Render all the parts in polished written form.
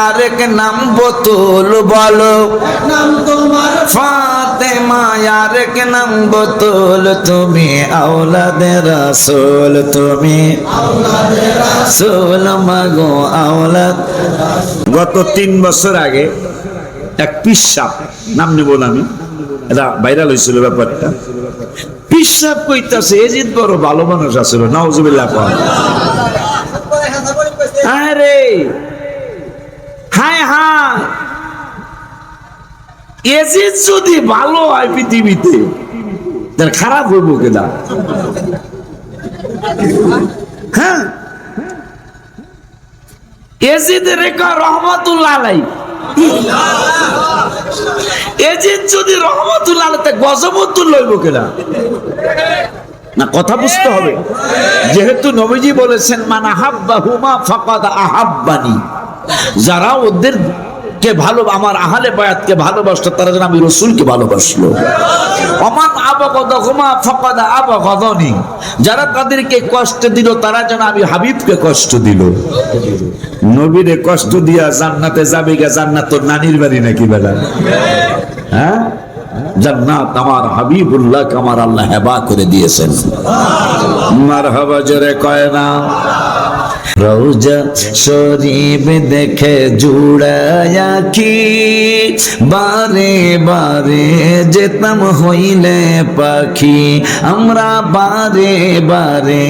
আরেক নাম বোতল বলো, নাম তোমার ফাতেমা আরেক নাম বোতল, তুমি আওলাদে রাসূল, তুমি আওলাদে রাসূল মাগো আওলাদ। গত 3 বছর আগে এক পিসাব, নাম নেব না আমি, এটা ভাইরাল হয়েছিল ব্যাপারটা। পিসাব কইতাছে এজিদ বড় ভালো মানুষ আছিল, নাউজুবিল্লাহ। আরে হায় হায়, এজিদ যদি ভালো হয় পৃথিবীতে তার খারাপ হইব কেনা? হ্যাঁ, এজিদ রেখা রহমাতুল্লাহ আলাইহি, এজিদ যদি রহমাতুল্লাহ আলাইহি গজবতুল লইব কেনা? না, কথা বুঝতে হবে। যেহেতু নবীজি বলেছেন মান আহাব্বাহুমা ফাকাদ আহাব্বানি, যারা ওদের কে ভালো, আমার আহলে বায়াতকে ভালোবাসতো তারা যেন আমি রাসূলকে ভালোবাসলো। ওমান আবগাদাহুমা ফাকাদ আবগাদানি, যারা তাদেরকে কষ্ট দিল তারা যেন আমি হাবিবকে কষ্ট দিল। নবীরে কষ্ট দিয়া জান্নাতে যাবে গা, জান্নাত তোর নানির বাড়ি নাকি বেলা? হ্যাঁ, জান্নাত আমার হাবিবুল্লাহকে আমার আল্লাহ হেবা করে দিয়েছেন। মারহাবা জোরে কয় না। রওজা শরীফ দেখে জুড়ায়া কি, বারে বারে যেতাম হইলে পাখি, আমরা বারে বারে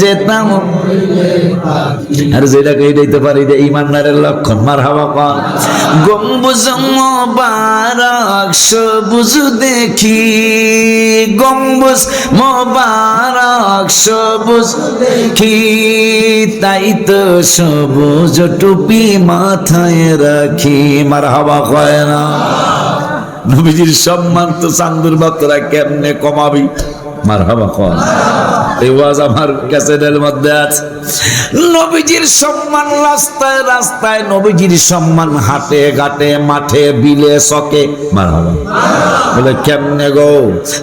যেতাম হইলে পাখি। আর যেটা কই দিতে পারি যে ঈমানদারের লক্ষণ। মারহাবা কোন। গম্বুজ মোবারক সবুজ দেখি, গম্বুজ মোবারক সবুজ দেখি, তাই তো সবুজ টুপি মাথায় রাখি। মারহাবা কয় না। নবীজির সম্মান তো চান্দুর বাতরা কেমনে কমাবি? মারহাবা কয়। এই ওয়াজ আমার ক্যাসেটের মধ্যে আছে। নবীজির সম্মান রাস্তায় রাস্তায়, নবীজির সম্মান হাটে ঘাটে মাঠে বিলে সকে। মারহাবা। বলে কেমনে গো?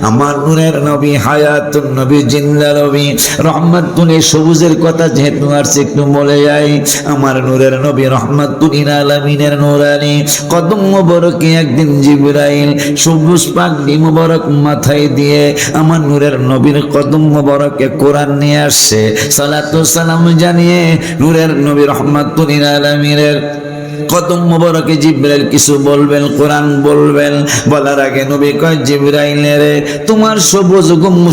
আমার নূরের নবী, হায়াতুন নবী, জিন্দা নবী, রহমাতুন, সবুজের কথা যেহেতু আসছে একটু বলে যাই। আমার নূরের নবী রহমাতুল আলামিনের নূরানি কদম মোবারকে একদিন জিবরাইল সবুজ পাগড়ি মোবারক মাথায় দিয়ে আমার নূরের নবীর কদম মোবারকে কোরআন নিয়ে আসছে, সালাতু সালাম জানিয়ে নূরের নবী রহমাতুল আলামিনের কদম মোবারকে জিবরাইল কিছু বলবেন, কোরআন বলবেন। বলার আগে নবী কয় জিবরাইল রে, তোমার সবুজ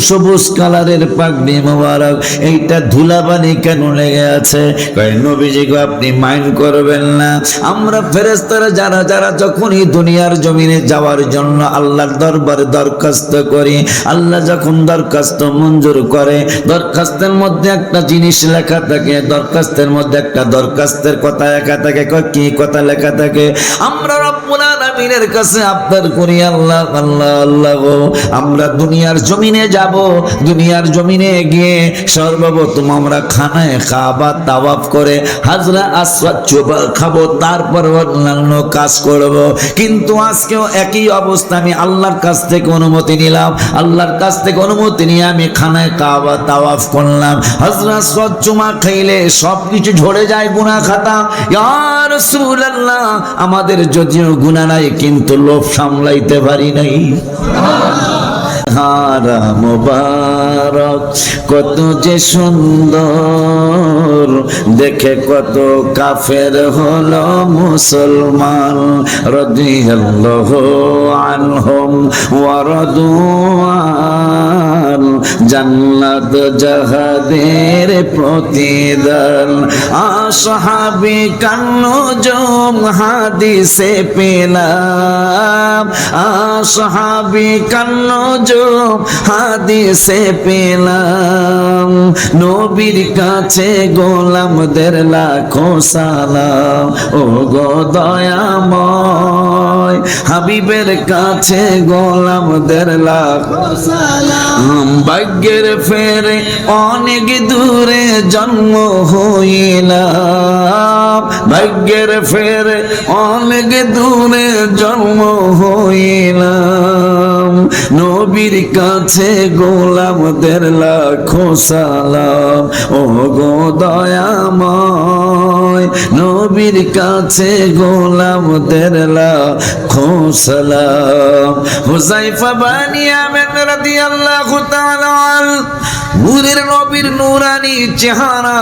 সবুজ কালারের পাগড়ি মোবারক এইটা ধুলাবালি কেন লেগে আছে? কয় নবীজি গো আপনি মাইন্ড করবেন না, আমরা ফেরেশতারা যারা যারা যখনই দুনিয়ার জমিনে যাওয়ার জন্য আল্লাহর দরবারে দরখাস্ত করি, আল্লাহ যখন দরখাস্ত মঞ্জুর করে, দরখাস্তের মধ্যে একটা জিনিস লেখা থাকে, দরখাস্তের মধ্যে একটা দরখাস্তের কথা লেখা থাকে। কি কথা লেখা থাকে? আমরা রব্বুল আলামিনের কাছে আবদার করি, আল্লাহ আল্লাহ আল্লাহ গো, আমরা দুনিয়ার জমিনে যাব, দুনিয়ার জমিনে গিয়ে সর্বপ্রথম আমরা খানায়ে কাবা তাওয়াফ করে হাজরা আসওয়াদ চুবা খাবো, তারপর অন্যান্য কাজ করব। কিন্তু আজকেও একই অবস্থা, আমি আল্লাহর কাছ থেকে অনুমতি নিলাম, আল্লাহর কাছ থেকে অনুমতি নিয়ে আমি খানায়ে কাবা তাওয়াফ করলাম। হাজরা আসওয়াদ চুমা খাইলে সবকিছু ঝরে যায় গুনাহ খাতা। ইয়া রাসূলুল্লাহ, আমাদের যদিও গুনাহ নাই কিন্তু লোভ সামলাইতে পারি নাই। হারা মোবারক কত যে সুন্দর, দেখে কত কাফের হলো মুসলমান। রাদিয়াল্লাহু আনহুম ওয়া রাদু আন, জান্নাত জাহাদের প্রতিদান। আসহাবি কান্নুজুম হাদিসে পেলাম, আসহাবি কান্নুজুম হাদিসে পেলাম। নবীর কাছে গোলামদের লাখো সালাম, ও গো দয়াময়, হাবিবের কাছে গোলামদের লাখো সালাম। ভাগ্যের ফেরে অনেক দূরে জন্ম হইলাম, ভাগ্যের ফেরে অনেক দূরে জন্ম হইলাম। নবীর কাছে গোলামদের লাখো সালাম, ও গো দয়াময়, নবীর কাছে গোলামদের লাখো সালাম। হুযায়ফা বানি আমির রাদিয়াল্লাহু তাআলা নূরের নবীর নূরানি চেহারা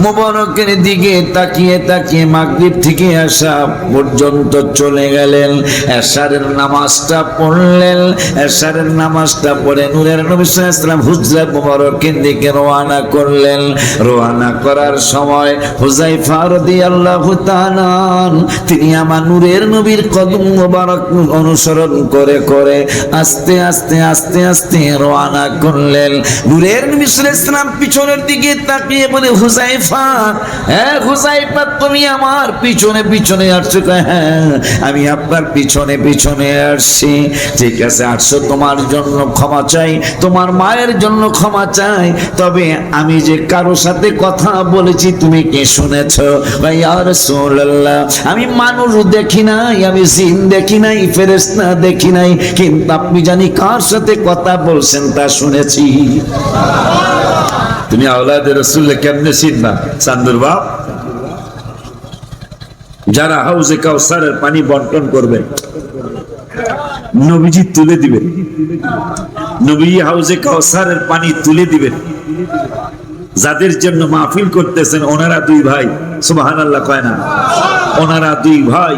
মোবারকের দিকে তাকিয়ে তাকিয়ে মাগরিব থেকে আসা পর্যন্ত চলে গেলেন। এশারের নামাজটা পড়লেন। এশারের নামাজটা পড়ে নূরের নবী সাল্লাল্লাহু আলাইহি ওয়াসাল্লাম হুজরা মোবারকের দিকে রওনা করলেন। রওনা করার সময় হুযায়ফা রাদিয়াল্লাহু তাআলা তিনি আমার নূরের নবীর কদম মোবারক অনুসরণ করে করে আস্তে আস্তে আস্তে আস্তে রওনা করলেন। নূরের নবী সাল্লাল্লাহু আলাইহি ওয়াসাল্লাম পিছনের দিকে তাকিয়ে বলে, হুযায়ফা, হ্যাঁ হুযায়ফা, তুমি আমার পিছনে পিছনে আসছো? হ্যাঁ, আমি আপনার পিছনে পিছনে আসছি। ঠিক আছে, আসছো, তোমার জন্য ক্ষমা চাই, তোমার মায়ের জন্য ক্ষমা চাই। তবে আমি যে কারো সাথে কথা বলেছি তুমি কি শুনেছো? ইয়া রাসূলুল্লাহ, আমি মানুষ দেখি নাই, আমি জিন দেখি নাই, ফেরেশতা দেখি নাই, কিন্তু আপনি জানি কার সাথে কথা বলছেন তা শুনেছি। তুমি আওলাদে রাসূলকে কেমনে চিনবা? চান্দুর বাপ যারা হাউজে কাউসারের পানি বন্টন করবেন, নবীজি তুলে দিবেন, নবী হাউজে কাউসারের পানি তুলে দিবেন। যাদের জন্য মাহফিল করতেছেন ওনারা দুই ভাই, সুবহানাল্লাহ কয় না? ওনারা দুই ভাই,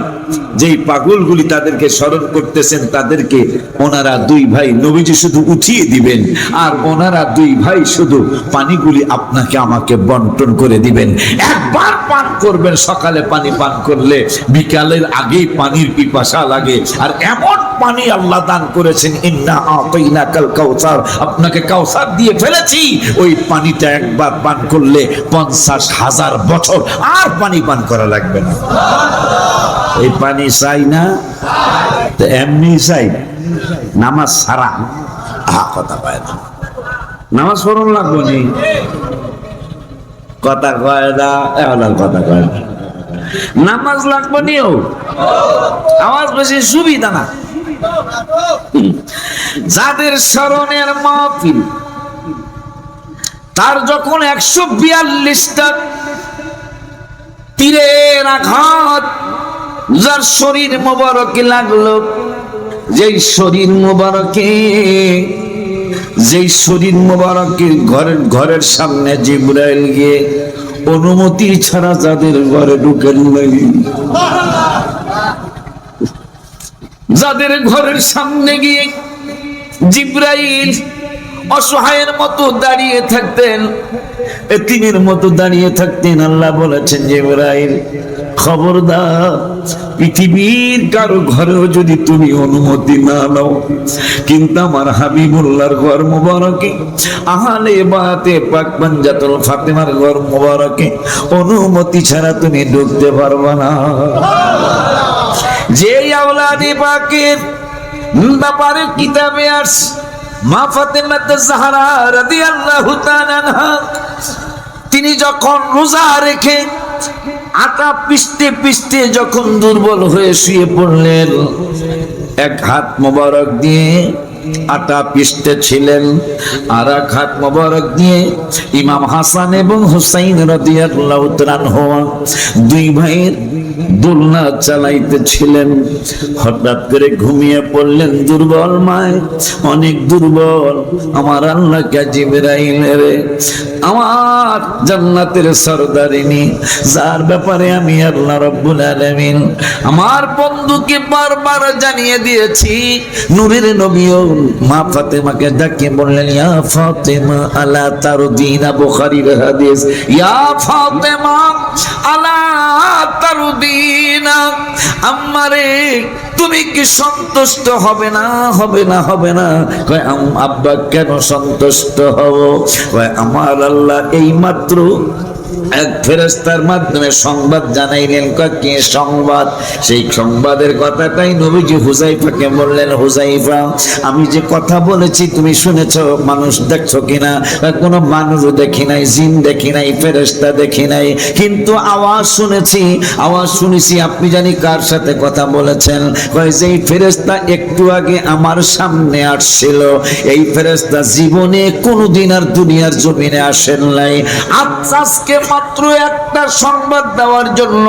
যেই পাগলগুলি তাদেরকে স্মরণ করতেছেন তাদেরকে ওনারা দুই ভাই নবীজি শুধু উঠিয়ে দিবেন, আর ওনারা দুই ভাই শুধু পানিগুলি আপনাকে আমাকে বন্টন করে দিবেন। একবার পান করবেন, সকালে পানি পান করলে বিকালের আগেই পানির পিপাসা লাগে। আর এমন পানি আল্লাহ দান করেছেন, ইন্না আতাইনাকাল কাউসার, আপনাকে কাউসার দিয়ে ফেলেছি। ওই পানিটা একবার পান করলে 50,000 বছর আর পানি পান করা লাগবে না। এই পানি চাই না তো এমনি চাই, নামাজ ছাড়া কথা কয় না, নামাজ পড়ন লাগবো নি, কথা কয় না, এখন কথা কয় না, নামাজ লাগবো নিও, আওয়াজ বেশি সুবিধা না। যাদের স্মরণের মাহফিল, তার যখন 142টা তীরের আঘাত যার শরীর মোবারকে লাগলো, যেই শরীর মোবারকে ঘরের সামনে জিবরাইল গিয়ে অনুমতি ছাড়া যাদের ঘরে ঢুকেন নাই, যাদের ঘরের সামনে গিয়ে জিবরাইল অসহায়ের মতো দাঁড়িয়ে থাকতেন, এতিমের মতো দাঁড়িয়ে থাকতেন, আল্লাহ বলেছেন জিবরাইল খবরদার, পৃথিবীর কারো ঘরেও যদি তুমি অনুমতি না নাও, কিন্তু আমার হাবিবুল্লাহর ঘর মোবারকে, আহলে বাতে পাক পাঞ্জাতুল ফাতেমার ঘর মোবারকে অনুমতি ছাড়া তুমি ঢুকতে পারবে না। যে আওলাদে পাকের ব্যাপারে কিতাবে আসে, মা ফাতেমা জাহরা রাদিয়াল্লাহু তাআলা আনহা তিনি যখন রোজা রেখে আটা পিষতে পিষতে যখন দুর্বল হয়ে শুয়ে পড়লেন, এক হাত মোবারক দিয়ে আটা পিষতে ছিলেন, আর এক হাত মোবারক দিয়ে ইমাম হাসান এবং হুসাইন রাদিয়াল্লাহু তাআলা আনহু দুই ভাইয়ের দোলনা চালাইতেছিলেন। হঠাৎ করে ঘুমিয়ে পড়লেন দুর্বল মায়, অনেক দুর্বল। আমার আল্লাহ কে জিবরাইল রে, আমার জান্নাতের সরদারিনী, যার ব্যাপারে আমি আল্লাহ রাব্বুল আলামিন আমার বন্ধুকে বারবার জানিয়ে দিয়েছি, নূরের নবীও মা ফাতেমাকে ডাকে বললেন, ইয়া ফাতেমা আলা তারদিনা, বুখারীর হাদিস, ইয়া ফাতেমা আলা তারদিনা, আম্মারে তুমি কি সন্তুষ্ট হবে না? হবে না, হবে না। কয় আব্বা কেন সন্তুষ্ট হব? কয় আমার আল্লাহ এই মাত্র এক ফেরেশতার মাধ্যমে সংবাদ জানাইলেন। কি সংবাদ? সেই সংবাদের কথাটাই নবীজি হুযায়ফাকে বললেন, হুযায়ফা আমি যে কথা বলেছি তুমি শুনেছো, মানুষ দেখছো কিনা? কোনো মানুষ দেখি নাই, জিন দেখি নাই, ফেরেশতা দেখি নাই, কিন্তু আওয়াজ শুনেছি, আওয়াজ শুনেছি। আপনি জানি কার সাথে কথা বলেছেন? কয় যেই ফেরেশতা একটু আগে আমার সামনে আসছিল, এই ফেরেশতা জীবনে কোনোদিন আর দুনিয়ার জমিনে আসেন নাই। আজকে মাত্র একটা সংবাদ দেওয়ার জন্য,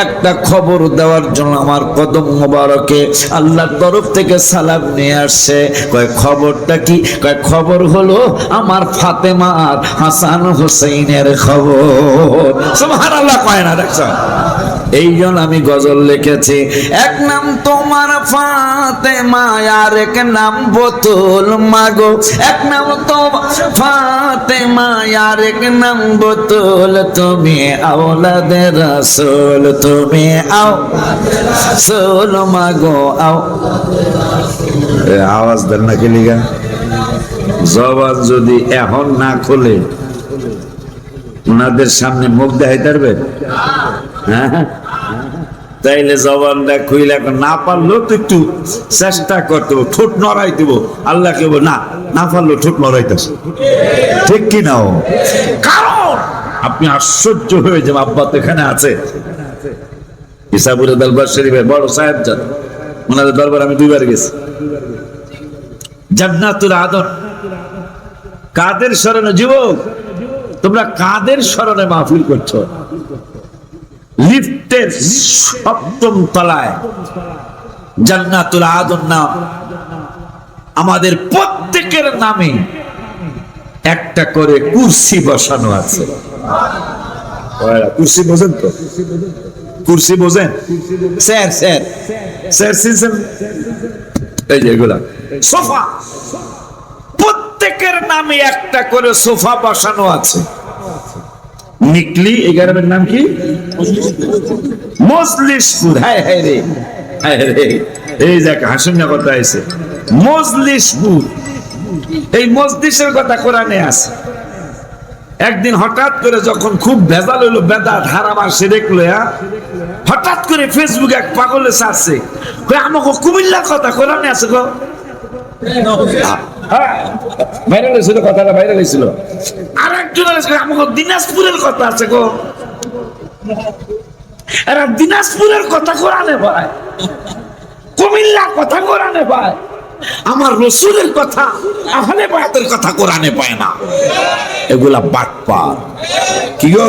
একটা খবর দেওয়ার জন্য আমার কদম মোবারকে আল্লাহর তরফ থেকে সালাম নিয়ে আসছে। কয় খবরটা কি? কয় খবর হলো আমার ফাতেমা আর হাসান হোসেইনের খবর। সুবহানাল্লাহ কয় না? দেখছো, এই জন্য আমি গজল লিখেছি, এক নাম তোমার ফাতেমা আর এক নাম বোতল মাগো, এক নাম তোমার ফাতেমা আর এক নাম বোতল, তুমি আওলাদে রাসূল, তুমি রাসূল মাগো আও। আওয়াজ দেন না কেলিগা, জবান যদি এখন না খোলে ওনাদের সামনে মুখ দেখাইতে পারবে? হ্যাঁ, তাইলে জবানটা খুইলে না পারলেও তো একটু চেষ্টা করতে হবে, ঠোঁট নড়াই দিব। আল্লাহ কেবল না না পারলেও ঠোঁট নড়াইতেছে, ঠিক কি নাও? কারণ আপনি আশ্চর্য হয়ে যাবেন, আব্বা তো এখানে আছে, ইসাপুরের দরবার শরীফের বড় সাহেব যান, ওনাদের দরবার আমি 2 বার গেছি। জান্নাতুল আদন কাদের স্মরণে? যুবক তোমরা কাদের স্মরণে মাহফিল করছো? লিফটের 7ম তলায় জান্নাতুল আদন নাম, আমাদের প্রত্যেকের নামে একটা করে কুরসি বসানো আছে। কুরসি বোঝেন তো? কুরসি বোঝেন? স্যার স্যার স্যার সিস্টেম, এই যে এগুলা সোফা, প্রত্যেকের নামে একটা করে সোফা বসানো আছে। নিকলি এই গ্রামের নাম কি? মজলিশপুর। হ্যাঁ হ্যাঁ রে, হ্যাঁ রে, এই দেখ হাসিন না কথা আছে, মজলিশপুর। এই মজলিসের কথা কোরআনে আছে। একদিন হঠাৎ করে যখন খুব ভেজাল হইলো, বেদাত হারাবার সে দেখলো, হঠাৎ করে ফেসবুকে এক পাগলে ছাড়ছে, আমাকে কুমিল্লার কথা কোরআনে আছে গো। ভাইরাল হয়েছিল, কথাটা ভাইরাল হয়েছিল। আর একজন আমাকে দিনাজপুরের কথা আছে গো, এরা দিনাজপুরের কথা কোরআনে পায়, কুমিল্লার কথা কোরআনে পায়, আমার রসুলের কথা, আহলে বায়াতের কথা কোরআনে পায় না। এগুলা বাটপার। কি গো?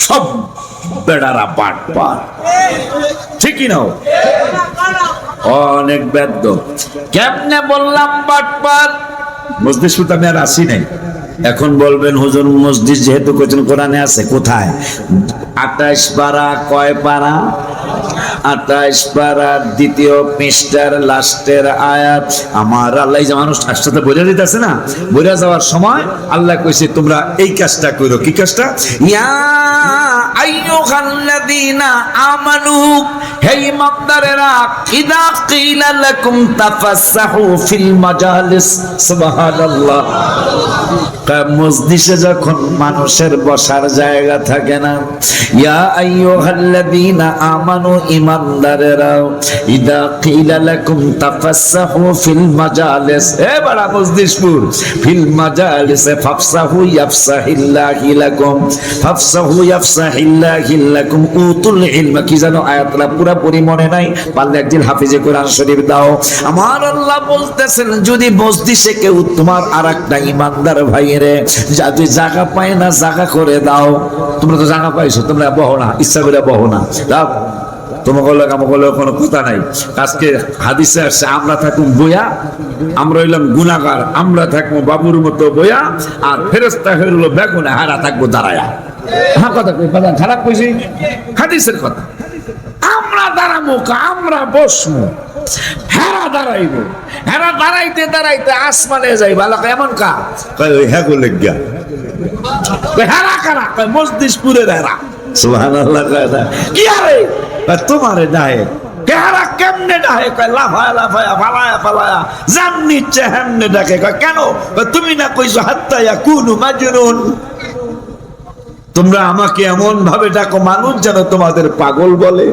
সব বেড়ারা বাটপার, ঠিকই নাও? অনেক বেদ্য। কেমনে বললাম বাটপার? মসজিদ আমি আর আসি নাই। এখন বলবেন হুজুর মসজিদ যেহেতু কোরআনে আছে, কোথায়? 28 পারা, কয় পারা? 28 পারার 2য় পৃষ্ঠার লাস্টের আয়াত। আমার আল্লাহ যে মানুষ সাথে বোঝা দিতেছে না, বোঝা যাওয়ার সময় আল্লাহ কইছে তোমরা এই কাজটা করো। কি কাজটা? ইয়া আইয়ুহাল্লাযীনা আমানু, হে ঈমানদারেরা, ইযা কিলা লাকুম তাফাসসাহু ফিল মাজালিস। সুবহানাল্লাহ। মজলিসে যখন মানুষের বসার জায়গা থাকে না, ইয়া আইয়ুহাল্লাযীনা আমানু, ঈমানদারেরা, ইযা কিলা লাকুম তাফাসসাহু ফিল মাজালিস, এ বড় মজলিসপুর, ফিল মাজালিস ফাফসাহু ইয়াফসাহিল্লাহু লাকুম, ফাফসাহু ইয়াফসাহিল্লাহু লাকুম, উতুল ইলম। কি জানো আয়াতটা পুরোপুরি মনে নাই, পারলে একদিন হাফিজে কোরআন শরীফ দাও। আমার আল্লাহ বলতেছেন যদি মজলিসে কেউ তোমার আরেকটা ঈমানদার ভাইরে যদি জায়গা পায় না, জায়গা করে দাও। তোমরা তো জায়গা পাইছো, তোমরা বহো না, ইচ্ছা করে বহো না, দাও। তোমাকে কোনো কথা নাই। আজকে হাদিসে আসছে আমরা থাকুম বইয়া, আমরা হইলাম গুনাহগার, আমরা থাকবো বাবুর মতো বইয়া, আর ফেরেশতা হইল বেগুনে, হারা থাকবো দাঁড়ায়া। হ্যাঁ, কথা খারাপ কইছি, হাদিসের কথা। আমরা দাঁড়াবো, আমরা বসবো, হেরা দাঁড়াইবো, হেরা দাঁড়াইতে দাঁড়াইতে আসমানে যাই। ভালো এমন কা ওই হ্যাঁ গো লেগা হেরা কারা? মজলিসপুরের হেরা। সুবহানাল্লাহ। কি আরে তোমারে ডাহে কেহারা কেমনে ডাহে? লাফায়া লাফায়া, ফালায়া ফালায়া, জামনি চেহামনে ডাকে। কেন? তুমি না কইছো হাত্তা ইয়াকুনু মাজনুন। তোমরা আমাকে এমন ভাবে ডাকো মানুষ যেন তোমাদের পাগল বলে।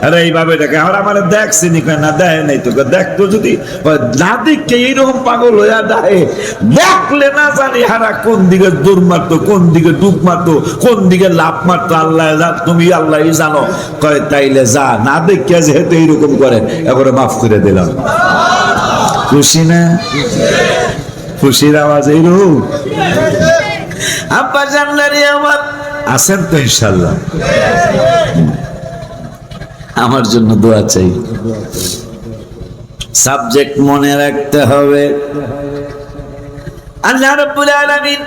আরে এইভাবে ডাকে। আর আমার দেখছি না, দেয় নাই তো। দেখতো যদি না দেখে এইরকম পাগল হইয়া ডাহে, দেখলে না জানি হারা কোন দিকে দৌড় মারতো, কোন দিকে ডুব মারতো, কোন দিকে লাফ মারতো, আল্লাহ তুমি আল্লাহই জানো। কয় তাইলে যা, না দেখে যেহেতু এইরকম করে, এবারে মাফ করে দিলাম। খুশি না? খুশির আওয়াজ এইরকম। আব্বা জানলারি আমার আছেন তো ইনশাল্লাহ? আমার জন্য দোয়া চাই। সাবজেক্ট মনে রাখতে হবে। আল্লাহ রাব্বুল আলামিন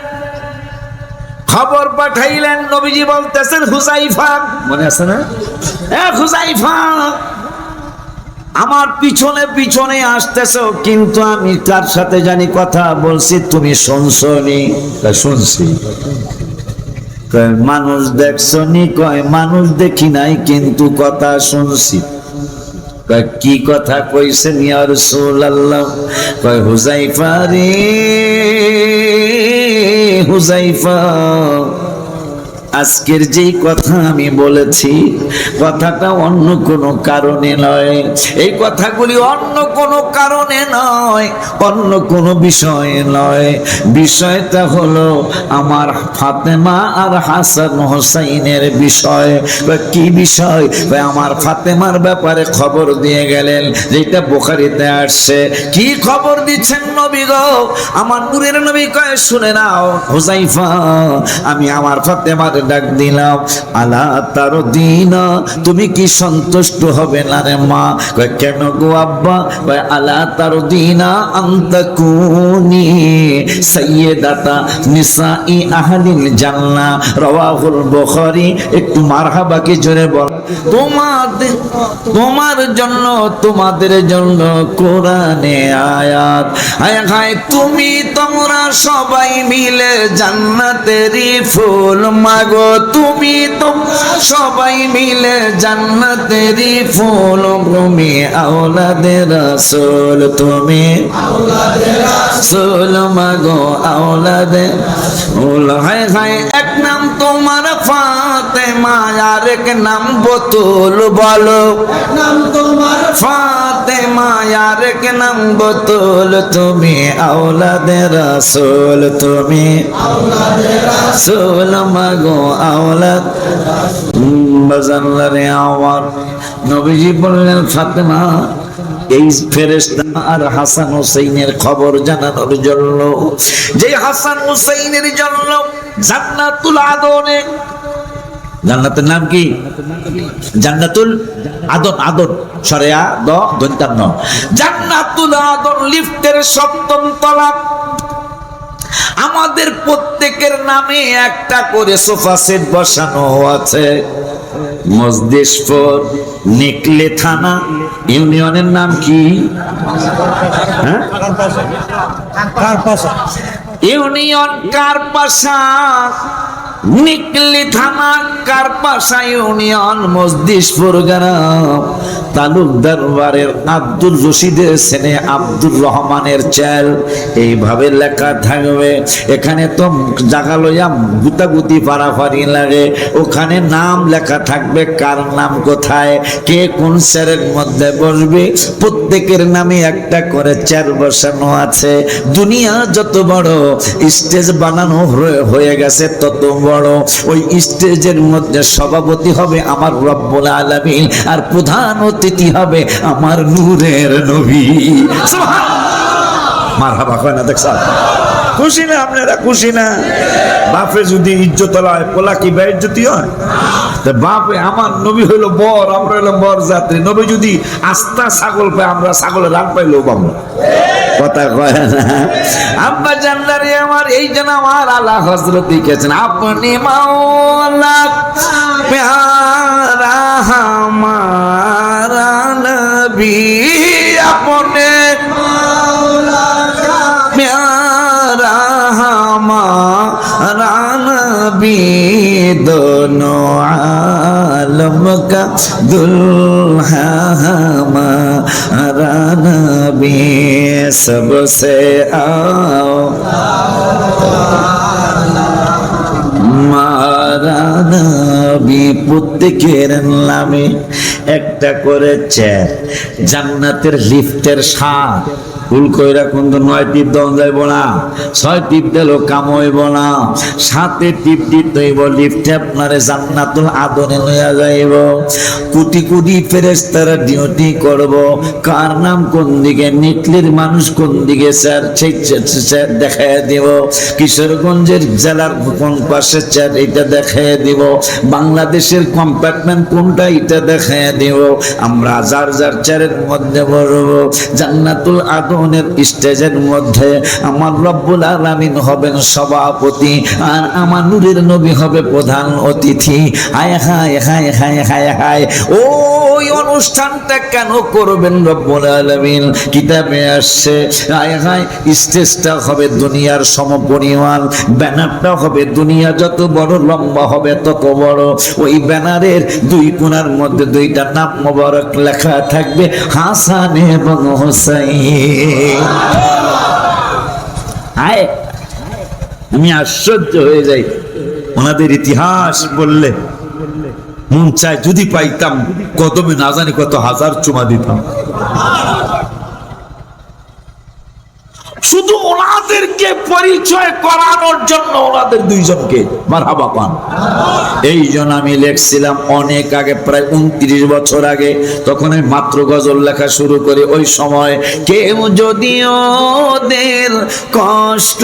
খবর পাঠাইলেন, নবীজি বলতেছেন হুযায়ফা, মনে আছে না? হুযায়ফা, আমার পিছনে পিছনে আসতেছো, কিন্তু আমি কার সাথে জানি কথা বলছি, তুমি শুনছনি? শুনছি। কয় মানুষ দেখছনি? কয় মানুষ দেখি নাই, কিন্তু কথা শুনছি। কয় কি কথা কইছেন ইয়া রাসূলুল্লাহ? কয় হুযায়ফা রে হুযায়ফা, আজকের যেই কথা আমি বলেছি, কথাটা অন্য কোনো কারণে নয়, এই কথাগুলি অন্য কোনো কারণে নয়, অন্য কোনো বিষয় নয়। বিষয়টা হলো আমার ফাতেমা আর হাসান হোসাইনের বিষয়। কি বিষয়? আমার ফাতেমার ব্যাপারে খবর দিয়ে গেলেন, যেটা বুখারীতে আসছে। কি খবর দিচ্ছেন নবী গো? আমার নূরের নবী কয়, শুনে নাও হুযায়ফা, আমি আমার ফাতেমার ডাক দিলাম, আলা তারদিনা, তুমি কি সন্তুষ্ট হবে না রে মা? কয় কেন গো আব্বা? কয় আলা তারদিনা আনতাকুনি সাইয়্যিদাতা নিসাই আহলিল জান্নাহ, রাওয়াহুল বুখারী। একটু মারহাবা কি জোরে বল। তোমার জন্য, তোমাদের জন্য কোরআনে আয়াত, হায় হায় তুমি তোমরা সবাই মিলে জান্নাতেরই ফুল মাগো, তুমি তো সবাই মিলে জান্নাতেরই ফুল, তুমি আওলাদে রাসূল, তুমি আওলাদে রাসূল মাগো, আওলাদে রাসূল। হায় হায়, এক নাম তোমার ফাতেমা, আর এক নাম বতুল, বলো নাম তোমার ফাতেমা, আর এক নাম বতুল, তুমি আওলাদে রাসূল, তুমি আওলাদে রাসূল মাগো, আওলাদ বাজানলারে আমার। নবীজি বললেন ফাতেমা, এই ফেরেশতা আর হাসান হোসেইনের খবর জানানোর জন্য, যে হাসান হোসেইনের জন্য জান্নাতুল আদনে, জান্নাতের নাম কি? জান্নাতুল আদন, আদন সরেয়া দ দন্তান্ন, জান্নাতুল আদন লিফটের ৭ম তলা। আমাদের প্রত্যেকের নামে একটা করে সোফা সেট বসানো আছে। মজলিশপুর নিকলে থানা ইউনিয়নের নাম কি? হ্যাঁ, ইউনিয়ন কারপাশা, নিকলি থানা কারপাশা ইউনিয়ন, মজলিশপুর গ্রাম। তালুকদার বাড়ির আব্দুর রশিদের ছেলে আব্দুর রহমানের চাল, এইভাবে লেখা থাকবে। এখানে তো জায়গা লইয়া গুতাগুতি পারাপারি লাগে, ওখানে নাম লেখা থাকবে, কার নাম কোথায়, কে কোন চেয়ারের মধ্যে বসবে। প্রত্যেকের নামে একটা করে চেয়ার বসানো আছে। দুনিয়া যত বড় স্টেজ বানানো হয়ে গেছে, তত বড় ওই স্টেজের মধ্যে সভাপতি হবে আমার রব্বুল আলামিন, আর প্রধান অতিথি হবে আমার নূরের নবী। সুবহানাল্লাহ, মারহাবা কয় না? দেখছ, খুশি না আপনারা? খুশি না? বাপে যদি ইজ্জত হয়, পোলা কি বেইজ্জতি হয়? বাপে, আমার নবী হইলো বর, আমরা হইলাম বর যাত্রী। নবী যদি আস্তা ছাগল পায়, আমরা ছাগলের রান পাইলেও পাবো। কথা কয় না? আব্বা জানলারে আমার, এই যেন আমার আলা হযরত লিখেছেন, আপনি মাওলা প্যারা হামারা নবী, আপনি মাওলা প্যারা হামারা নবী, दोनों आलम का दुल्हा हमारा नबी, सबसे आओ मारा नबी। প্রত্যেকের নামে একটা করে চেয়ার, জান্নাতের লিফটের 7 ভুল কইরা কিন্তু 9 টিপ দন যাইব না, 6 টিপ দিলেও কাম হইব না, 7 টিপ দিতে হইব। লিফটে আপনারে জান্নাতুল আদনে লইয়া যাইব। কোটি কোটি ফেরেশতারা ডিউটি করব। কার নাম কোন দিকে, নিকলির মানুষ কোন দিকে, স্যার স্যার দেখায় দিব। কিশোরগঞ্জের জেলার কোন পাশে স্যার এটা দেখায় দিব। বাংলাদেশের কম্পার্টমেন্ট কোনটা এটা দেখায় দিব। আমরা যার যার চেয়ারের মধ্যে বসব। জান্নাতুল আদনের স্টেজের মধ্যে আমার রব্বুল আলামিন হবেন সভাপতি, আর আমার নূরের নবী হবে প্রধান অতিথি। হায় হায় হায় হায় হায় হায়, ওই অনুষ্ঠানটা কেন করবেন রব্বুল আলামিন? কিতাবে আসছে হায় হায়, স্টেজটা হবে দুনিয়ার সমপরিমাণ, ব্যানারটা হবে দুনিয়া যত বড় লম্বা হবে তত বড়। ওই ব্যানারের 2 কোণার মধ্যে 2টা নাম মোবারক লেখা থাকবে, হাসান এবং হোসাইন। হায়, আমি আশ্চর্য হয়ে যাই ওনাদের ইতিহাস বললে। মন চায় যদি পাইতাম কদমে না জানি কত হাজার চুমা দিতাম। শুধু ওনাদেরকে পরিচয় করানোর জন্য ওনাদের 2 জনকে মারহাবা পান। এই জন্য আমি লিখছিলাম অনেক আগে, প্রায় 29 বছর আগে, তখন আমি মাত্র গজল লেখা শুরু করি। ওই সময় কেউ যদি ওদের কষ্ট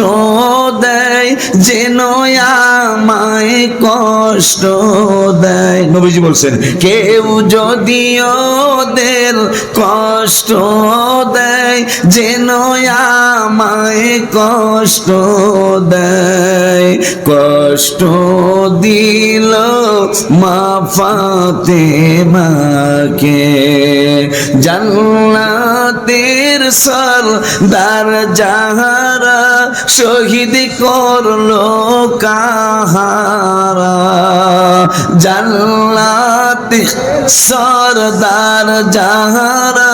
দেয়, যেন আমায় কষ্ট দেয়। নবীজি বলছেন কেউ যদি ওদের কষ্ট দেয়, যেন আমায় কষ্ট দেয়। কষ্ট দিল মা ফাতেমাকে, জান্নাতের সরদার যাহারা, শহীদ করলো কাহারা। জান্নাতের সরদার যাহারা,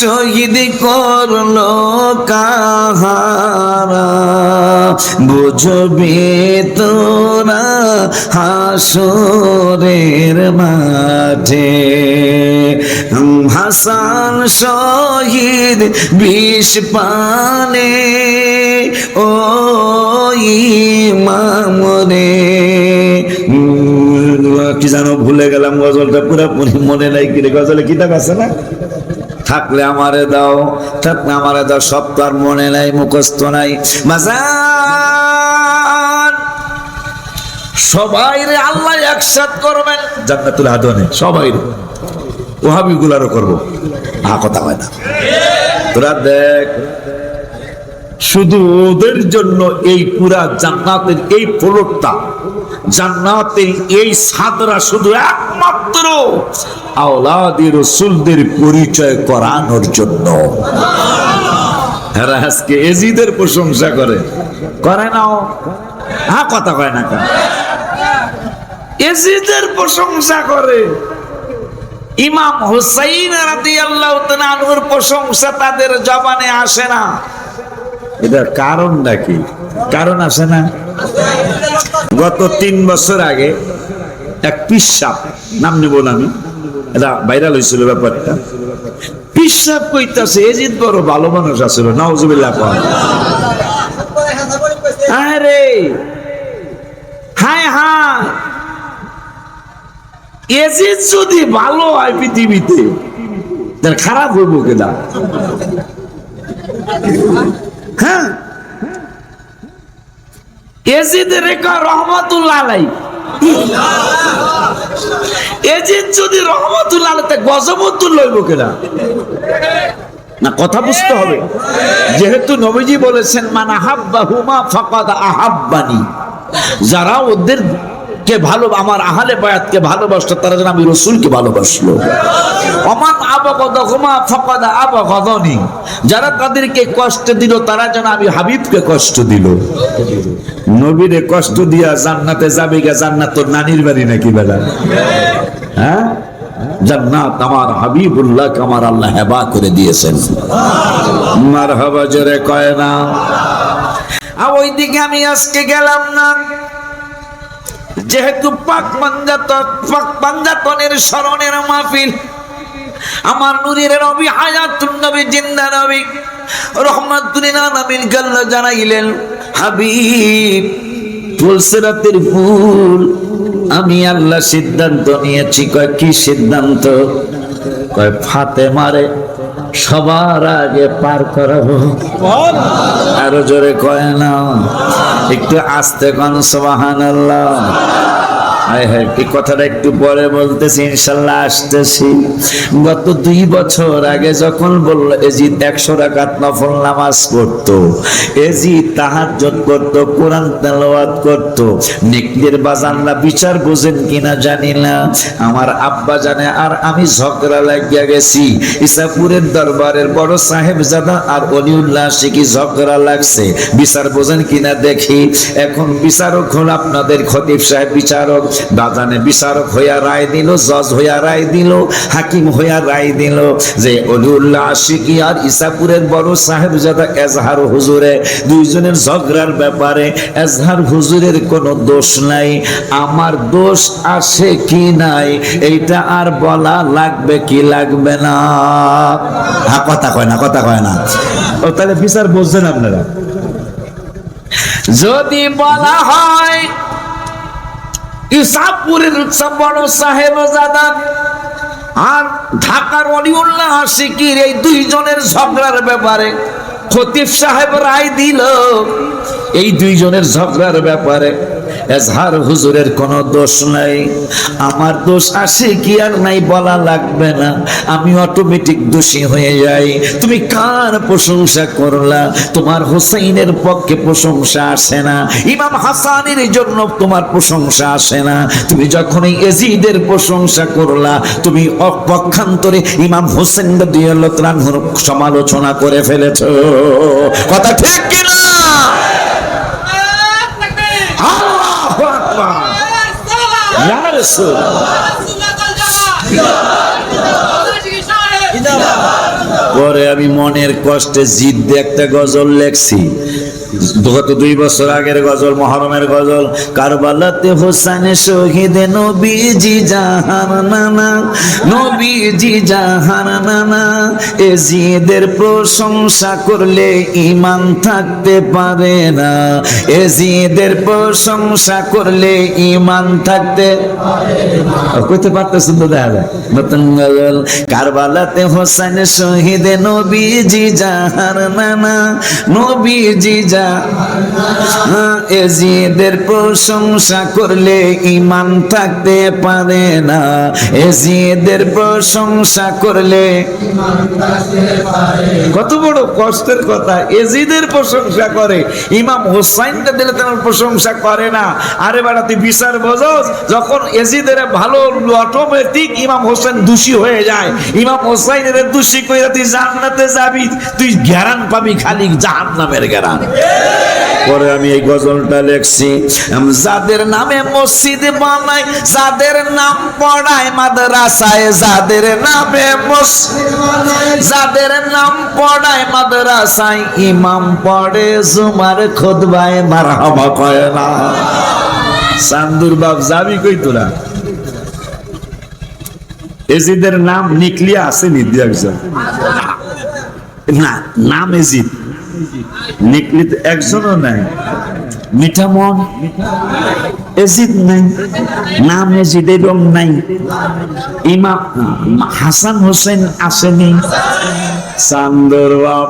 শহীদ করলো কাহারা। বুঝবে তোরা হাসরের মাঠে, হাসান শহীদ 20 পানে, ও ইমামরে। কি জানো ভুলে গেলাম গজলটা, পুরোপুরি মনে নাই। কি রে গজলে কিতাব আছে না? থাকলে আমারে দাও, থাকলে আমারে দাও। সব তো আর মনে নাই, মুখস্থ নাই। মাজান সবাই রে আল্লাহ একসাথ করবেন জান্নাতুল আদনে, সবাই রে। ওহাবি গুলারও করবো, কথা হয় না। তোরা দেখ, শুধু ওদের জন্য এই পুরা জান্নাতের এই ফ্লোরটা, জান্নাতের এই ছাদরা শুধু একমাত্র আওলাদে রাসূলদের পরিচয় করানোর জন্য। এরা আজকে এজিদের প্রশংসা করে না? কথা কয় না কেন? এজিদের প্রশংসা করে। ইমাম হুসাইন রাদিয়াল্লাহু তাআলা আনহুর প্রশংসা তাদের জবানে আসে না। এটার কারণটা কি? কারণ আছে না? গত 3 বছর আগে এক পিসাব, নাম নেব না আমি, এটা ভাইরাল হয়েছিল ব্যাপারটা। পিসাব কইতাছে এজিদ বড় ভালো মানুষ আছিল, নাউজুবিল্লাহ। আরে হায় হায়, এজিদ যদি ভালো হয় পৃথিবীতে, তার খারাপ হইব কেনা? হ্যাঁ, এজিদ রেখা রহমাতুল্লাহ আলাইহি, এজিদ যদি রহমাতুল্লাহ আলাইহি, গজবতুল লইব কেনা? না, কথা বুঝতে হবে। যেহেতু নবীজি বলেছেন মান আহাব্বাহুমা ফাকাদ আহাব্বানি, যারা ওদের কে ভালো, আমার আহলে বায়াতকে ভালোবাসতো, তারা যেন আমি রাসূলকে ভালোবাসলো। ওমান আবগাদাহুমা ফাকাদ আবগাদানি, যারা তাদেরকে কষ্ট দিল, তারা যেন আমি হাবিবকে কষ্ট দিল। নবীরে কষ্ট দিয়া জান্নাতে যাবে গা? জান্নাত তোর নানির বাড়ি নাকি বেলা? হ্যাঁ, জান্নাত আমার হাবিবুল্লাহকে আমার আল্লাহ হেবা করে দিয়েছেন। মারহাবা জোরে কয় না? আর ওইদিকে আমি আজকে গেলাম না, যেহেতু পাক পাঞ্জাতনের স্মরণের মাহফিল। আমার নূরের নবী, হায়াতুন নবী, জিন্দা নবী রহমাতুল আলামিন আল্লাহ জানাইলেন, হাবিব ফুলসিরাতের ফুল, আমি আল্লাহ সিদ্ধান্ত নিয়েছি। কয় কি সিদ্ধান্ত? কয় ফাতেমারে সবার আগে পার করাবো। আরো জোরে কয় না, একটু আস্তে কন সুবহানাল্লাহ। এই কথাটা একটু পরে বলতেছি, ইনশাল্লাহ আসতেছি। গত 2 বছর আগে যখন বললো এজিদ 100 রাকাত নফল নামাজ পড়তো, এজিদ তাহাজ্জুদ করতো, কোরআন তেলাওয়াত করতো, নেকড়ের বাজানরা বিচার বোঝেন কিনা জানি না, আমার আব্বা জানে আর আমি ঝগড়া লাগিয়া গেছি। ইসাপুরের দরবারের বড় সাহেবজাদা আর অলিউল্লাহ আশিকি ঝগড়া লাগছে, বিচার বোঝেন কিনা দেখি। এখন বিচারক হল আপনাদের খতিব সাহেব বিচারক, দাদানে বিচারক হইয়া রায় দিল, জজ হইয়া রায় দিল, হাকিম হইয়া রায় দিল যে অলিউল্লাহ আশিকি আর ইসাপুরের বড় সাহেবজাদা এজহার হুজুরে দুইজনের ঝগড়ার ব্যাপারে এজহার হুজুরের কোনো দোষ নাই, আমার দোষ আছে কি নাই এইটা আর বলা লাগবে কি লাগবে না? হ্যাঁ, কথা কয় না, কথা কয় না। ও তাহলে বিচার বুঝছেন আপনারা? যদি বলা হয় ইসাপুরের বড় সাহেবজাদা আর ঢাকার ওলিউল্লাহ আশিকির এই দুইজনের ঝগড়ার ব্যাপারে খতিব সাহেব রায় দিল, এই দুইজনের ঝগড়ার ব্যাপারে এজহার হুজুরের কোনো দোষ নাই, আমার দোষ আছে কি আর নাই বলা লাগবে না, আমি অটোমেটিক দোষী হয়ে যাই। তুমি কার প্রশংসা করলা? তোমার হোসেইনের পক্ষে প্রশংসা আসে না, ইমাম হাসানের জন্য তোমার প্রশংসা আসে না। তুমি যখন এই এজিদের প্রশংসা করলা, তুমি পক্ষান্তরে ইমাম হোসেন রাদিয়াল্লাহু তাআলার সমালোচনা করে ফেলেছো। কথা ঠিক কিনা? পরে আমি মনের কষ্টে জিদ্দে একটা গজল লেখছি, গত 2 বছর আগের গজল, মহরমের গজল। কারবালাতে হোসেন শহীদ নবীজি জাহান নানা, নবীজি জাহান নানা, এজিদের প্রশংসা করলে ঈমান থাকতে পারে না, এজিদের প্রশংসা করলে ঈমান থাকতে কইতে পারতেছেন তো? দেখা যায় নতুন গজল। কারবালাতে হোসেন শহীদ নবীজি জাহান নানা, নবীজি এজিদের প্রশংসা করলে ঈমান থাকতে পারে না, এজিদের প্রশংসা করলে। কত বড় কষ্টের কথা, এজিদের প্রশংসা করে, ইমাম হোসাইনকে দিলে তেমন প্রশংসা করে না। আরে বেটা তুই বিচার বোঝস, যখন এজিদের ভালো অটোমেটিক ইমাম হোসেন দোষী হয়ে যায়, ইমাম হোসাইনের দোষী কইরা তুই জান্নাতে যাবি, তুই গ্যারান পাবি খালি জাহান্নামের গ্যারান। পরে আমি এই গজলটা লেখছি, যাদের নামে মসজিদ বানায়, যাদের নাম পড়ায় মাদ্রাসায়, যাদের নামে মসজিদ বানায়, যাদের নাম পড়ায় মাদ্রাসায়, ইমাম পড়ে জুমার খুতবায় মারহাবা কয় না। চান্দুর বাপ যাবি কই তোরা? এজিদের নাম নিকলিয়া আছে নির্দিয়া না, নাম এজিদ নিকলিত একজনও নাই। মিঠামন এজিদ নাই, নাম এজিদ এবং নাই। ইমাম হাসান হোসেন আসেনি। চান্দর বাপ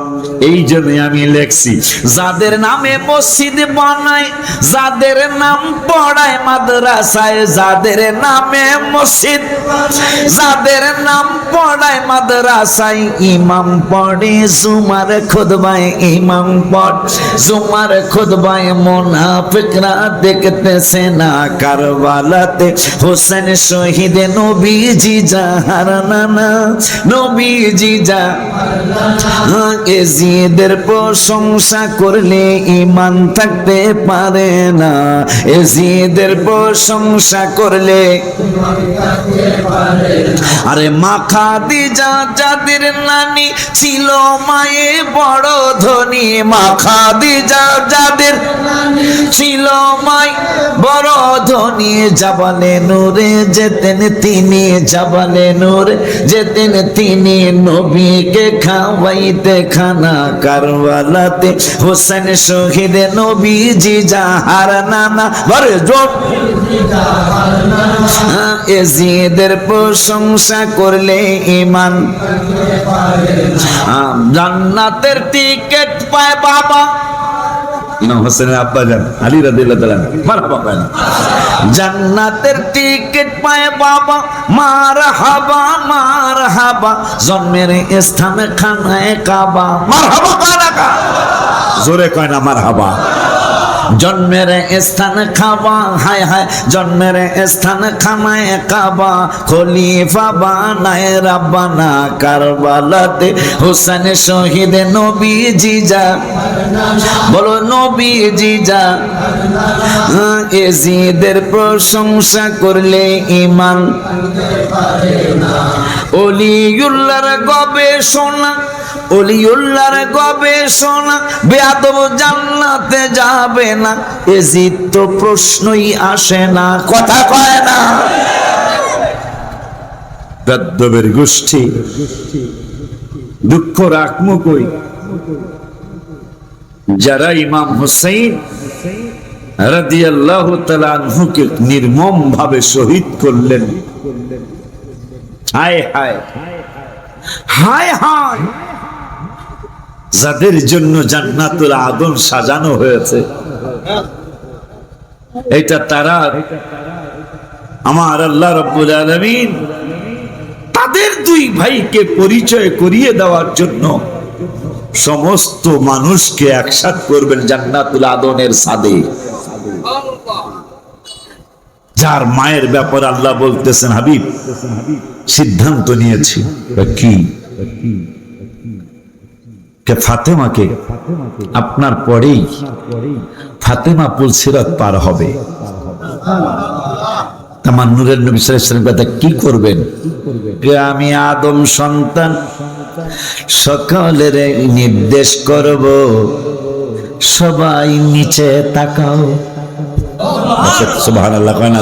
এই জন্য আমি লেখছি, যাদের নামে মসজিদ বানায়, যাদের নাম পড়ায় মাদ্রাসায়, যাদের নামে মসজিদ, যাদের নাম পড়ায় মাদ্রাসায়, ইমাম পড়ে জুমার খুতবায়, ইমাম পড়ে জুমার খুতবায়, মুনাফিকরা দেখতেছে না কারবালাতে হোসেন শহীদ নবীজি জাহার নানা, নবীজি যা। এজিদের প্রশংসা করলে ঈমান থাকতে পারে না, এজিদের প্রশংসা করলে। আরে মা খাদিজা যাদের নানি ছিল মায়ে বড় ধনী, মা খাদিজা যাদের ছিল মাই বড় বড় ধনী জাবালে নূরে যেতেন তিনি, জাবালে নূরে যেতেন তিনি, নবীকে খাওয়াইতে খানা কারবালাতে, হোসেন শহীদ নবীজি যাহার নানা, বরে জোর এজিদের প্রশংসা করলে ইমান, জান্নাতের টিকেট পায় বাবা, ইমাম হোসেনের আব্বা জান আলী রাদিয়াল্লাহু তাআলা মারহাবা পায় না, জান্নাতের টিকেট পায় বাবা, মারহাবা মারহাবা, জন্মের স্থানে খানায় কাবা, মারহাবা কয় না কা, জোরে কয় না মারহাবা, জন্মের স্থান খাবা, হায় হায় জন্মের স্থান খানায় কাবা, খলিফা বানায় রাব্বানা কারবালাতে, হোসেন শহীদ নবীজি যা, বলো নবীজি যা, এজিদের প্রশংসা করলে ইমান, ওলিউল্লাহর গবেষণা, ওলিউল্লাহর গবেষণা, বেয়াদব জান্নাতে যাবে না, এজিদ তো প্রশ্নই আসে না, কথা কয় না, বেয়াদবের গোষ্ঠী, দুঃখ রাখমু কই, যারা ইমাম হুসাইন রাদিয়াল্লাহু তাআলা আনহুকে নির্মম ভাবে শহীদ করলেন, হায় হায় হায় হায়, যাদের জন্য জান্নাতুল আদন সাজানো হয়েছে, এটা তারা আমার আল্লাহ রাব্বুল আলামিন তাদের দুই ভাইকে পরিচয় করিয়ে দেওয়ার জন্য সমস্ত মানুষকে একসাথ করবেন জান্নাতুল আদনের ছাদে। যার মায়ের ব্যাপারে আল্লাহ বলতেছেন, হাবিব সিদ্ধান্ত নিয়েছি, কি ফাতেমাকে আপনার পরেই ফাতেমা পুলসিরাত পার হবে, আমার নূরের নবী সাল্লাল্লাহু আলাইহি ওয়াসাল্লাম কথা কি করবেন, আমি আদম সন্তান সকলের নির্দেশ করব, সবাই নিচে তাকাও, সুবহানাল্লাহ কয় না,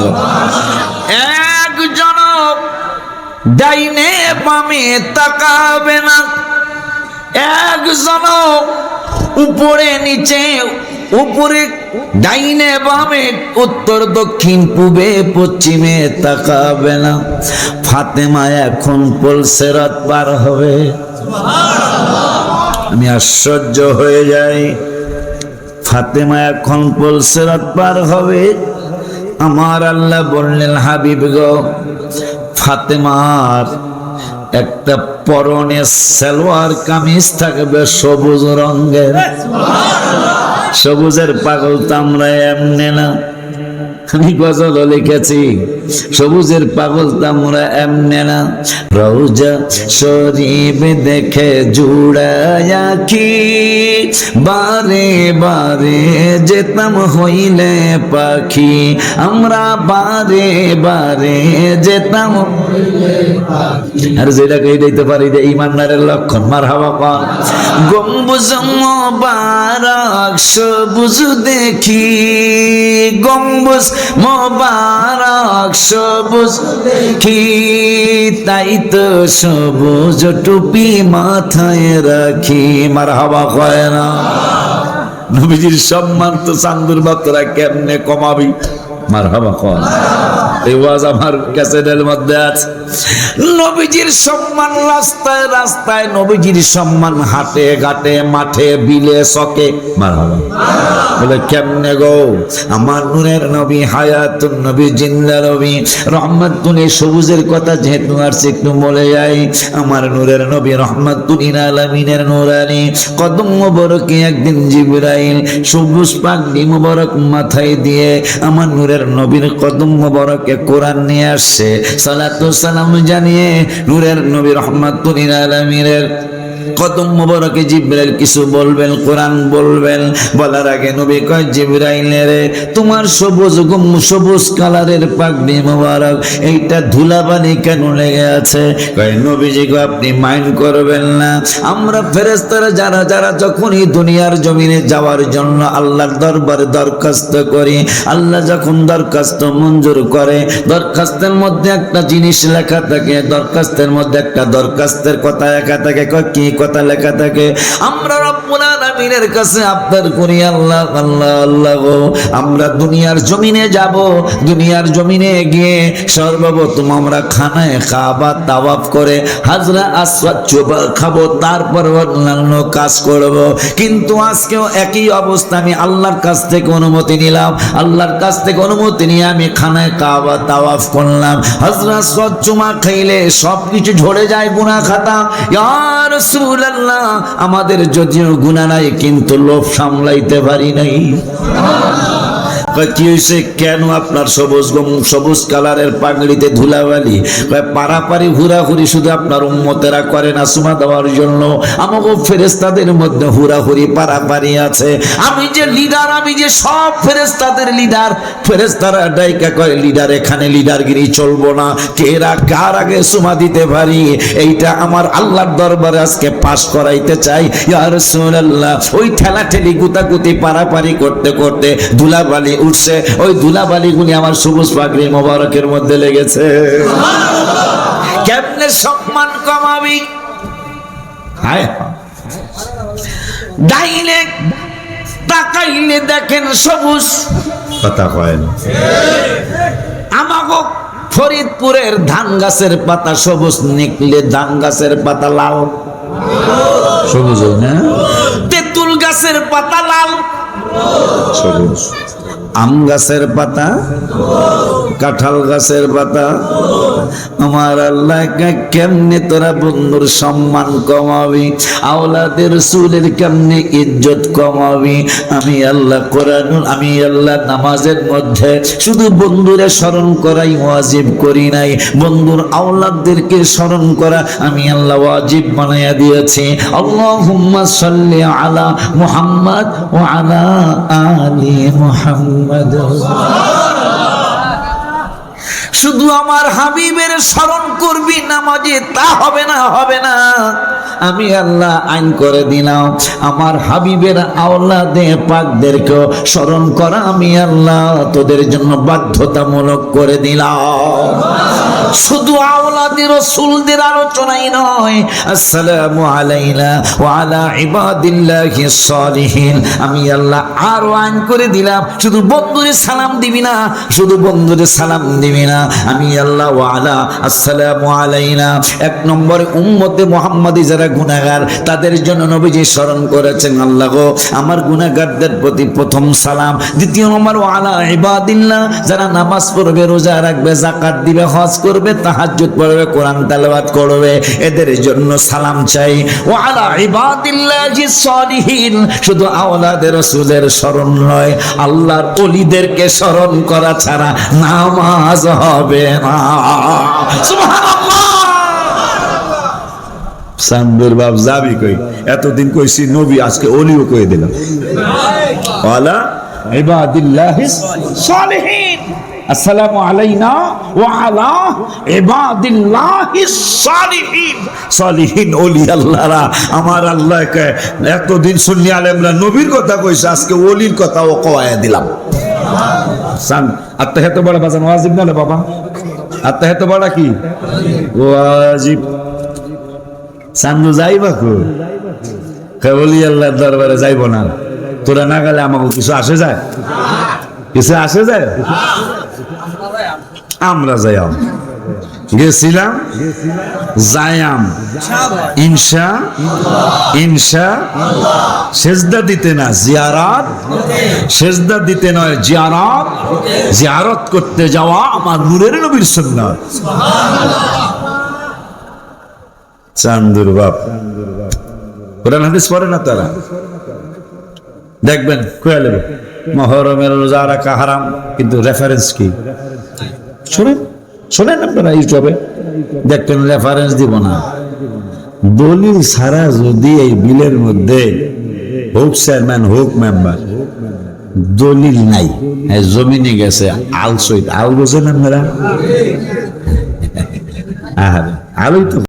একজন ডাইনে বামে তাকাবে না, একজন উপরে নিচে, উপরে ডাইনে বামে উত্তর দক্ষিণ পূবে পশ্চিমে তাকাবে না। ফাতেমা এখন পুলসিরাত পার হবে, আমি আশ্চর্য হয়ে যাই, ফাতেমা এখন পুলসিরাত পার হবে। আমার আল্লাহ বললেন, হাবিব গো, ফাতেমার একটা পরনে সালোয়ার কামিজ থাকবে সবুজ রঙের, সবুজের পাগল তো আমরা এমনি না, আমি গজল লিখেছি, সবুজের পাগল তো আমরা এমনি না, রওজা শরীফ দেখে জুড়ায়া কি, বারে বারে যেতাম হইলে পাখি, আমরা বারে বারে যেতাম, আর যেটা কই দিতে পারি যে ইমানদারের লক্ষণ, মারহাবা কর, গম্বুজ মোবারক সবুজ দেখি, গম্বুজ মোবারক সবুজ দেখি, তাই তো সবুজ টুপি মাথায় রাখি, মারহাবা কয় না। নবীজির সম্মান তো চান্দুর বাতরা কেমনে কমাবি, মারহাবা কয়, এই ওয়াজ আমার ক্যাসেটের মধ্যে আছে। নবীজির সম্মান রাস্তায় রাস্তায়, নবীজির সম্মান হাটে ঘাটে মাঠে বিলে চকে, মারহাবা, বলে কেমনে গো, আমার নূরের নবী, হায়াতুন নবী, জিন্দা নবী, রহমাতুল, সবুজের কথা যেহেতু আসছে একটু বলে যাই, আমার নূরের নবী রহমাতুল আলামিনের নূরানি কদম মোবারকে একদিন জিবরাইল সবুজ পাগড়ি মোবারক মাথায় দিয়ে আমার নূরের নবীর কদম মোবারকে কোরআন নিয়ে আসছে, সালাতু সালাম জানিয়ে নূরের নবী রহমাতুল আলামিনের কদম মোবারকে জিবরাইল কিছু বলবেন, কোরআন বলবেন। বলার আগে নবী কয়, জিবরাইল রে, তোমার সবুজ কালারের পাগড়ি মোবারক, এইটা ধুলাবালি কেন লেগে আছে? কয় নবীজি গো, আপনি মাইন্ড করবেন না, আমরা ফেরেশতারা যারা যারা যখনই দুনিয়ার জমিনে যাওয়ার জন্য আল্লাহর দরবারে দরখাস্ত করি, আল্লাহ যখন দরখাস্ত মঞ্জুর করে, দরখাস্তের মধ্যে একটা জিনিস লেখা থাকে, দরখাস্তের মধ্যে একটা দরখাস্তের কথা লেখা থাকে। কি কথা লেখা থাকে? আমরা রব্বুল আলামিনের কাছে আবদার করি, আল্লাহ আল্লাহ আল্লাহ গো, আমরা দুনিয়ার জমিনে যাব, দুনিয়ার জমিনে গিয়ে সর্বপ্রথম আমরা খানায় কাবা তাওয়াফ করে হাজরা আসওয়াদ খাবো, তারপর অন্যান্য কাজ করব। কিন্তু আজকেও একই অবস্থা, আমি আল্লাহর কাছ থেকে অনুমতি নিলাম, আল্লাহর কাছ থেকে অনুমতি নিয়ে আমি খানায় কাবা তাওয়াফ করলাম। হাজরা আসওয়াদ খাইলে সবকিছু ঝরে যায়, গুনাহ খাতা। ইয়া রাসূলুল্লাহ, আমাদের যদিও গুনাহ নাই, কিন্তু লোভ সামলাইতে পারি নাই। কি হয়েছে? কেন আপনার সবুজ কালারের পাগড়িতে ধুলাবালি? পারাপারি হুরাহুরি শুধু আপনার উম্মতেরা করে না, সুমা দেওয়ার জন্য আমাকে ফেরেশতাদের মধ্যে হুরাহুরি পারাপারি আছে। আমি যে লিডার, আমি যে সব ফেরেশতাদের লিডার, ফেরেশতারা ডাইকা কয় লিডার, এখানে লিডারগিরি চলবো না, কেরা কার আগে সুমা দিতে পারি, এইটা আমার আল্লাহর দরবারে আজকে পাশ করাইতে চাই। ইয়া রাসূলুল্লাহ, ওই ঠেলাঠেলি গুতাগুতি পারাপারি করতে করতে ধুলাবালি উঠছে, ওই ধুলাবালি গুলি আমার সবুজ পাগড়ি মোবারকের মধ্যে লেগেছে। কেমনে সম্মান কমাবি? হায় ডাইলে তাকাইলে দেখেন সবুজ, কথা কয় না। আমাগো ফরিদপুরের ধান গাছের পাতা সবুজ, নিকলে ধান গাছের পাতা লাল সবুজ, না তেঁতুল গাছের পাতা লাল সবুজ, আম গাছের পাতা, কাঁঠাল গাছের পাতা। আমার আল্লাহ, কেমনে তোরা বন্ধুর সম্মান কমাবি, আওলাদের রাসূলের কেমনে ইজ্জত কমাবি? আমি আল্লাহ কোরআন, আমি আল্লাহ নামাজের মধ্যে শুধু বন্ধুরে স্মরণ করাই ওয়াজিব করি নাই, বন্ধুর আওলাদদেরকে স্মরণ করা আমি আল্লাহ ওয়াজিব বানাইয়া দিয়েছি। আল্লাহুম্মা সাল্লি আলা মুহাম্মদ ওয়া আলা আলি মুহাম্মদ। শুধু আমার হাবিবের স্মরণ করবি নামাজে, তা হবে না, হবে না। আমি আল্লাহ আইন করে দিলাম, আমার হাবিবের আওলাদে পাকদেরকেও স্মরণ করা আমি আল্লাহ তোদের জন্য বাধ্যতামূলক করে দিলাম। শুধু আওলাদের রাসূলদের আলোচনাই নয়, আসসালামু আলাইনা ওয়া আলা ইবাদিল্লাহিস সালিহিন, আমি আল্লাহ আরো আইন করে দিলাম, শুধু বন্ধুরে সালাম দিবি না, শুধু বন্ধুরে সালাম দিবি না, আমি আল্লাহ ওয়া আলা আসসালামু আলাইনা। এক নম্বরে উম্মতে মুহাম্মাদি যারা গুনাহগার, তাদের জন্য নবীজি স্মরণ করেছেন, আল্লাহ গো, আমার গুনাহগারদের প্রতি প্রথম সালাম। দ্বিতীয় নম্বর ওয়া আলা ইবাদিল্লাহ, যারা নামাজ পড়বে, রোজা রাখবে, যাকাত দিবে, হজ করবে, তাহাজ্জুদ পড়বে, কোরআন তেলাওয়াত করবে, এদের জন্য সালাম চাই। ওয়া আলা ইবাদিল্লাহিস সালিহিন, শুধু আওলাদের রাসূলের স্মরণ নয়, আল্লাহর ওলিদেরকে স্মরণ করা ছাড়া নামাজ হবে না। সুবহানাল্লাহ। সামদের বাপ যাবি কই? এতদিন কইছি নবী, আজকে ওলিও কই দিলাম। ওয়া আলা ইবাদিল্লাহিস সালিহিন, আসসালামু আলাইনা ওয়া আলা ইবাদিল্লাহিস সালিহিন। সালিহিন ওলি আল্লাহরা, আমার আল্লাহকে এতদিন সুন্নি আলেমরা নবীর কথা কইছে, আজকে ওলির কথাও কওয়ায়া দিলাম। সান আত্তাহিয়াত বড় বাজান ওয়াজিব না বাবা, আত্তাহিয়াত বড় কি ওয়াজিব। সান্দু যাইবা কো? ওলি আল্লাহর দরবারে যাইব না, তোরা না গেলে আমাকে কিছু আসে যায়, কিছু আসে যায়। আমরা যাইম, গেছিলাম, যাইম, ইনশা ইনশা। সেজদা দিতে না, জিয়ারত, সেজদা দিতে নয়, জিয়ারত, জিয়ারত করতে যাওয়া আমার নূরের নবীর সুন্নাত। চান্দুর বাপ কোরআন হাদিস পড়ে না তারা, দেখবেন কয়া লেবে মুহররমের রোজা রাখা হারাম, কিন্তু রেফারেন্স কি শোনেন, শোনেন আপনারা ইউটিউবে দেখবেন, রেফারেন্স দিব না। দলিল ছাড়া যদি এই বিলের মধ্যে হোক চেয়ারম্যান হোক মেম্বার, দলিল নাই, জমিনে গেছে আল সইত, আল বোঝেন আপনারা? আলই তো